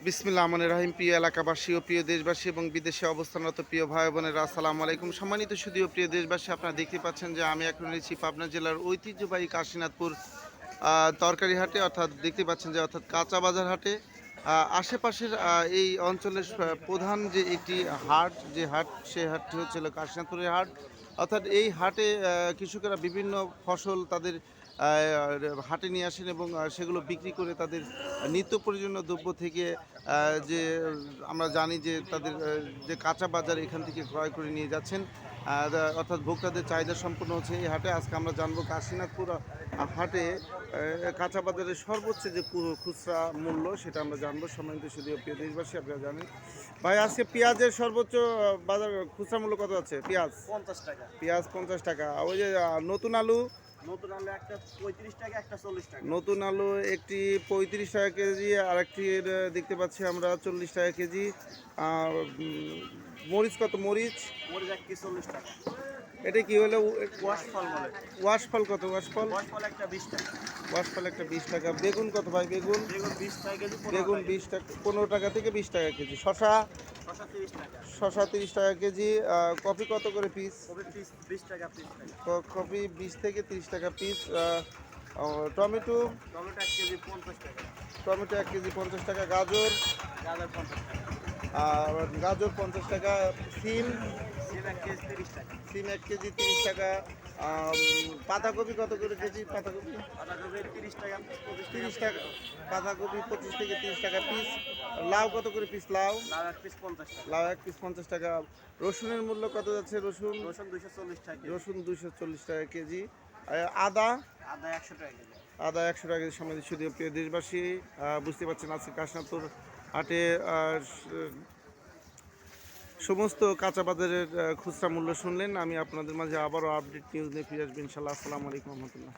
বিসমিল্লাহ রহমানির রহিম। প্রিয় এলাকাবাসী ও প্রিয় দেশবাসী এবং বিদেশে অবস্থানরত প্রিয় ভাই বোনেরা, আসসালামু আলাইকুম। সম্মানিত সুধী ও প্রিয় দেশবাসী, আপনারা দেখতে পাচ্ছেন যে আমি এখন রয়েছি পাবনা জেলার ঐতিহ্যবাহী কাশীনাথপুর তরকারি হাটে, অর্থাৎ দেখতে পাচ্ছেন যে অর্থাৎ কাঁচা বাজার হাটে। আশেপাশের এই অঞ্চলের প্রধান যে একটি হাট, যে হাট, সে হাটটি হচ্ছিল কাশীনাথপুরের হাট। অর্থাৎ এই হাটে কৃষকেরা বিভিন্ন ফসল তাদের হাটে নিয়ে আসেন এবং সেগুলো বিক্রি করে তাদের নিত্য প্রয়োজনীয় দ্রব্য থেকে যে আমরা জানি যে তাদের যে কাঁচা বাজার এখান থেকে ক্রয় করে নিয়ে যাচ্ছেন, অর্থাৎ ভোক্তাদের চাহিদা সম্পন্ন হচ্ছে এই হাটে। আজকে আমরা জানবো কাশীনাথপুর হাটে কাঁচা বাজারের সর্বোচ্চ যে খুচরা মূল্য সেটা আমরা জানবো। সম্মানিত শুধু প্রিয় দেশবাসী, আপনারা জানেন ভাই আজকে পেঁয়াজের সর্বোচ্চ বাজার খুচরা মূল্য কত আছে? পেঁয়াজ 50 টাকা। পেঁয়াজ 50 টাকা। ওই যে নতুন আলু, নতুন আলু একটা 35 টাকা, একটা 40 টাকা। নতুন আলু একটি 35 টাকা কেজি, আর একটির দেখতে পাচ্ছি আমরা 40 টাকা কেজি। মরিচ কত? মরিচ মরিচ 1 কেজি 40 টাকা। এটা কি হলো? ওয়াশ ফল বলে। ওয়াশফল কত? ওয়াশফল ওয়াশ ফল একটা 20 টাকা। ওয়াশফল একটা 20 টাকা। বেগুন কত ভাই? বেগুন বেগুন 20 টাকা কেজি, 15 বেগুন টাকা। 20 টাকা, 15 টাকা থেকে 20 টাকা কেজি। শশা শসা 30 টাকা। শশা 30 টাকা কেজি। কফি কত করে পিস? কপি পিস 20 টাকা পিস টাকা। কফি 20 থেকে 30 টাকা পিস। টমেটো টমেটো 1 কেজি 50 টাকা। টমেটো 1 কেজি 50 টাকা। গাজর গাজর 50 টাকা। গাজর 50 টাকা। সিম সিম 1 কেজি 30 টাকা। সিম 1 কেজি 30 টাকা। পাতাকপি কত করে কেজি? পাতাকপি বাঁধাকপি 30 টাকা, 30 25 টাকা। টাকা। পাতাকপি 25 থেকে 30 টাকা পিস। লাউ কত করে পিস? লাউ লাউ 1 পিস 50 টাকা। লাউ 1 পিস 50 টাকা। রসুনের মূল্য কত যাচ্ছে? রসুন রসুন 240 টাকা কেজি। রসুন 240 টাকা কেজি। আদা আদা 100 টাকা কেজি। আদা 100 টাকা কেজি। সম্মানিত শুধু প্রিয় দেশবাসী, বুঝতে পারছেন আজকে কাশীনাথপুর হাটে সমস্ত কাঁচা বাজারের খুচরা মূল্য শুনলেন। আমি আপনাদের মাঝে আবারও আপডেট নিউজ নিয়ে ফিরে আসবো ইনশাল্লাহ। আসসালামু আলাইকুম রহমতুল্লাহ।